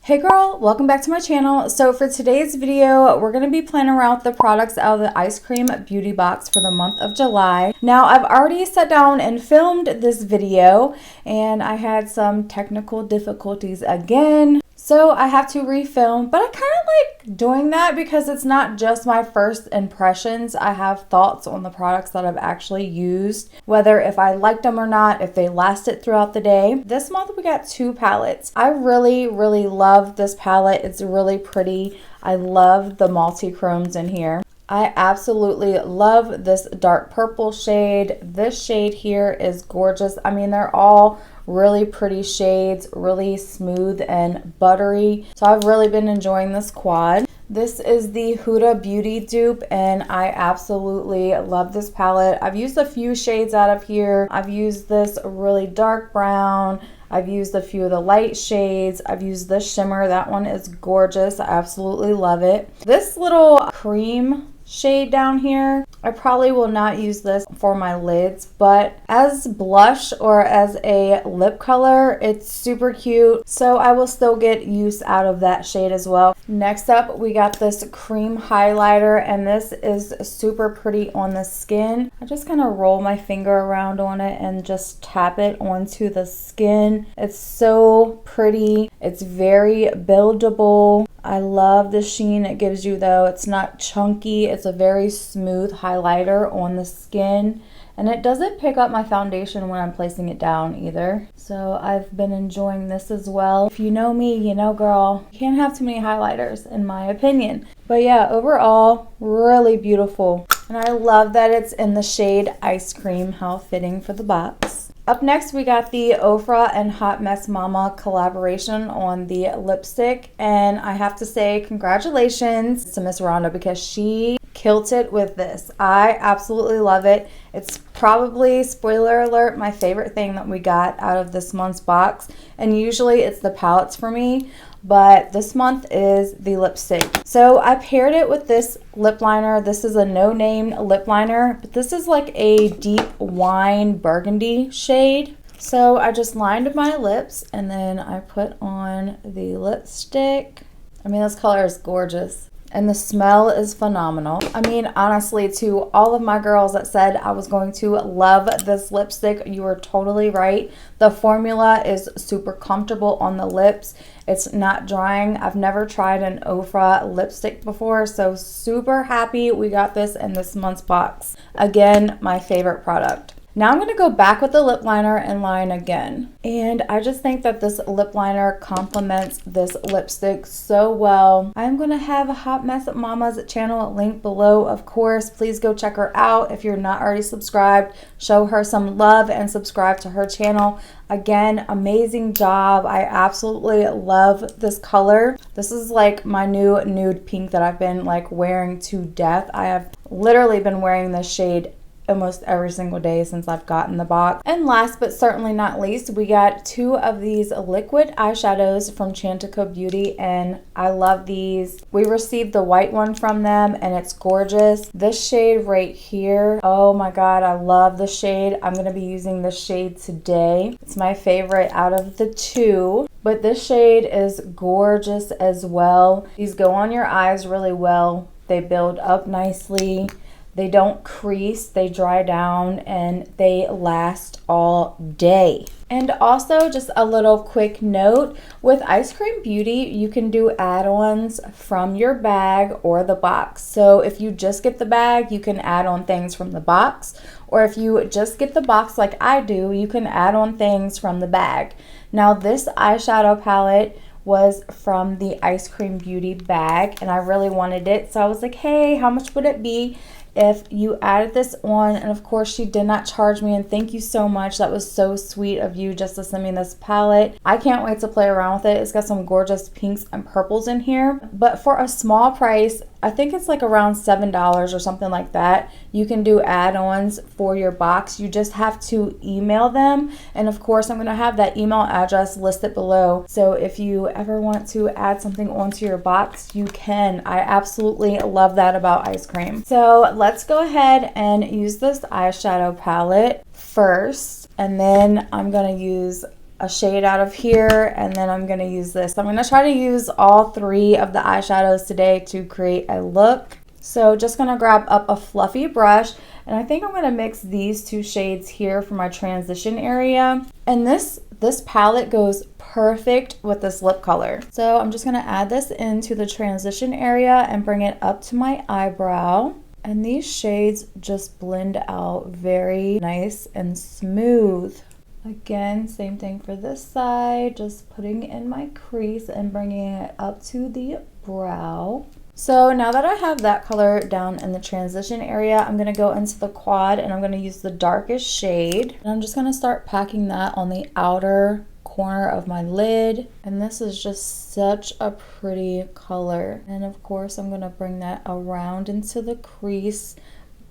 Hey girl, welcome back to my channel. So for today's video, we're going to be playing around with the products out of the Ice Cream Beauty Box for the month of July. Now I've already sat down and filmed this video and I had some technical difficulties again. So I have to refilm, but I kind of like doing that because it's not just my first impressions. I have thoughts on the products that I've actually used, whether if I liked them or not, if they lasted throughout the day. This month we got two palettes. I really love this palette. It's really pretty. I love the multi-chromes in here. I absolutely love this dark purple shade. This shade here is gorgeous. I mean, they're all really pretty shades, really smooth and buttery. So I've really been enjoying this quad. This is the Huda Beauty dupe and I absolutely love this palette. I've used a few shades out of here. I've used this really dark brown. I've used a few of the light shades. I've used this shimmer. That one is gorgeous. I absolutely love it. This little cream shade down here, I probably will not use this for my lids, but as blush or as a lip color, it's super cute. So I will still get use out of that shade as well. Next up, we got this cream highlighter, and this is super pretty on the skin. I just kind of roll my finger around on it and just tap it onto the skin. It's so pretty. It's very buildable. I love the sheen it gives you though. It's not chunky. It's a very smooth highlighter on the skin. And it doesn't pick up my foundation when I'm placing it down either. So I've been enjoying this as well. If you know me, you know girl, you can't have too many highlighters in my opinion. But yeah, overall, really beautiful. And I love that it's in the shade Ice Cream. How fitting for the box. Up next, we got the Ofra and Hot Mess Mama collaboration on the lipstick. And I have to say congratulations to Miss Rhonda because she killed it with this. I absolutely love it. It's probably, spoiler alert, my favorite thing that we got out of this month's box. And usually it's the palettes for me, but this month is the lipstick. So I paired it with this lip liner. This is a no-name lip liner, but this is like a deep wine burgundy shade. So I just lined my lips and then I put on the lipstick. I mean, this color is gorgeous. And the smell is phenomenal. I mean, honestly, to all of my girls that said I was going to love this lipstick, you were totally right. The formula is super comfortable on the lips. It's not drying. I've never tried an Ofra lipstick before, so super happy we got this in this month's box. Again, my favorite product. Now I'm going to go back with the lip liner and line again. And I just think that this lip liner complements this lipstick so well. I'm going to have a Hot Mess Mama's channel linked below, of course. Please go check her out. If you're not already subscribed, show her some love and subscribe to her channel. Again, amazing job. I absolutely love this color. This is like my new nude pink that I've been like wearing to death. I have literally been wearing this shade almost every single day since I've gotten the box. And last but certainly not least, we got two of these liquid eyeshadows from Chantica Beauty, and I love these. We received the white one from them and it's gorgeous. This shade right here, oh my god, I love the shade. I'm going to be using this shade today. It's my favorite out of the two. But this shade is gorgeous as well. These go on your eyes really well. They build up nicely. They don't crease, they dry down, and they last all day. And also, just a little quick note, with Ice Cream Beauty, you can do add-ons from your bag or the box. So if you just get the bag, you can add on things from the box. Or if you just get the box like I do, you can add on things from the bag. Now, this eyeshadow palette was from the Ice Cream Beauty bag, and I really wanted it. So I was like, hey, how much would it be if you added this on? And of course she did not charge me, and thank you so much. That was so sweet of you just to send me this palette. I can't wait to play around with it. It's got some gorgeous pinks and purples in here, but for a small price, I think it's like around $7 or something like that. You can do add-ons for your box. You just have to email them. And of course, I'm going to have that email address listed below. So if you ever want to add something onto your box, you can. I absolutely love that about Ice Cream. So let's go ahead and use this eyeshadow palette first. And then I'm going to use a shade out of here, and then I'm going to use this. I'm going to try to use all 3 of the eyeshadows today to create a look. So just going to grab up a fluffy brush, and I think I'm going to mix these 2 shades here for my transition area. And this palette goes perfect with this lip color. So I'm just going to add this into the transition area and bring it up to my eyebrow. And these shades just blend out very nice and smooth. Again, same thing for this side, just putting in my crease and bringing it up to the brow. So now that I have that color down in the transition area, I'm going to go into the quad and I'm going to use the darkest shade. And I'm just going to start packing that on the outer corner of my lid. And this is just such a pretty color. And of course, I'm going to bring that around into the crease,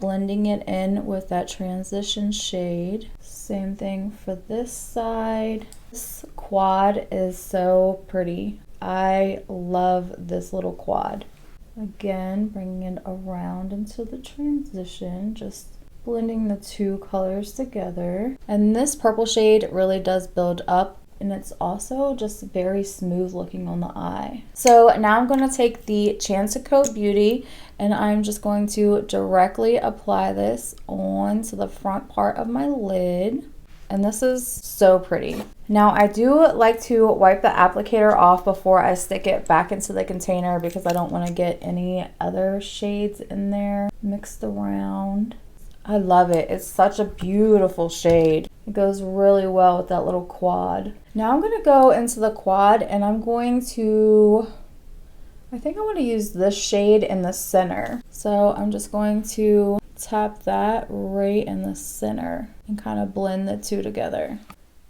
blending it in with that transition shade. Same thing for this side. This quad is so pretty. I love this little quad. Again, bringing it around into the transition, just blending the 2 colors together. And this purple shade really does build up, and it's also just very smooth looking on the eye. So now I'm going to take the Chance to Coat Beauty, and I'm just going to directly apply this onto the front part of my lid. And this is so pretty. Now I do like to wipe the applicator off before I stick it back into the container because I don't want to get any other shades in there mixed around. I love it. It's such a beautiful shade. It goes really well with that little quad. Now I'm going to go into the quad and I'm going to, I think I want to use this shade in the center. So I'm just going to tap that right in the center and kind of blend the 2 together.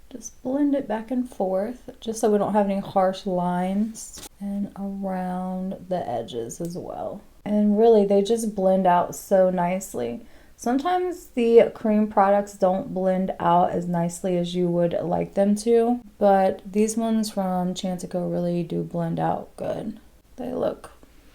Just blend it back and forth just so we don't have any harsh lines, and around the edges as well. And really they just blend out so nicely. Sometimes the cream products don't blend out as nicely as you would like them to, but these ones from Chance to Coat really do blend out good. They look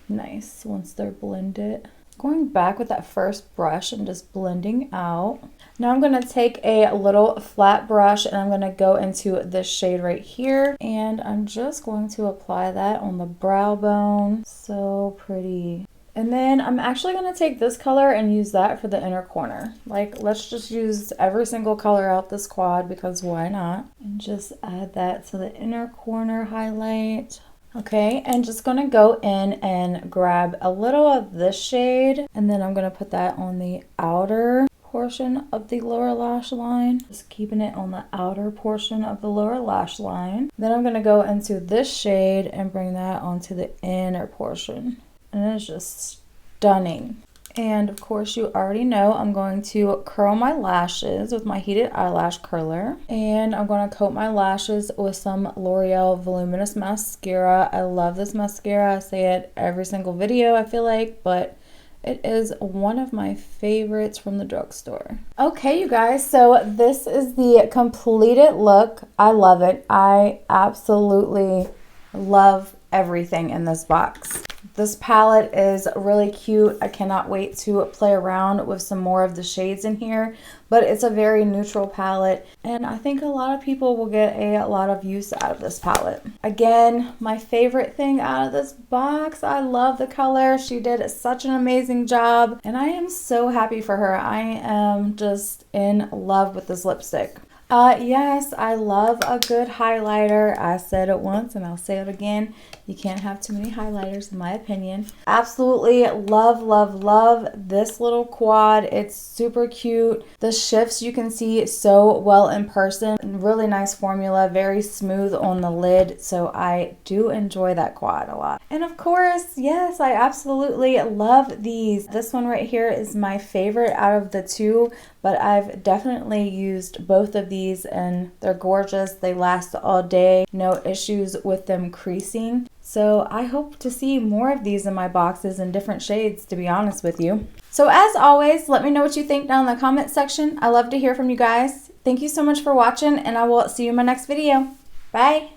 nice once they're blended. Going back with that first brush and just blending out. Now I'm going to take a little flat brush and I'm going to go into this shade right here, and I'm just going to apply that on the brow bone. So pretty. And then I'm actually going to take this color and use that for the inner corner. Like, let's just use every single color out this quad because why not? And just add that to the inner corner highlight. Okay, and just gonna go in and grab a little of this shade, and then I'm gonna put that on the outer portion of the lower lash line. Just keeping it on the outer portion of the lower lash line. Then I'm gonna go into this shade and bring that onto the inner portion. And it's just stunning. And of course you already know I'm going to curl my lashes with my heated eyelash curler, and I'm going to coat my lashes with some L'Oreal Voluminous Mascara. I love this mascara. I say it every single video I feel like, but it is one of my favorites from the drugstore. Okay, you guys, so this is the completed look. I love it. I absolutely love everything in this box. This palette is really cute. I cannot wait to play around with some more of the shades in here, but it's a very neutral palette, and I think a lot of people will get a lot of use out of this palette. Again, my favorite thing out of this box, I love the color. She did such an amazing job, and I am so happy for her. I am just in love with this lipstick. Yes, I love a good highlighter. I said it once and I'll say it again. You can't have too many highlighters in my opinion. Absolutely love, love, love this little quad. It's super cute. The shifts you can see so well in person. Really nice formula, very smooth on the lid. So I do enjoy that quad a lot. And of course, yes, I absolutely love these. This one right here is my favorite out of the two, but I've definitely used both of these and they're gorgeous. They last all day. No issues with them creasing. So I hope to see more of these in my boxes in different shades, to be honest with you. So as always, let me know what you think down in the comment section. I love to hear from you guys. Thank you so much for watching, and I will see you in my next video. Bye.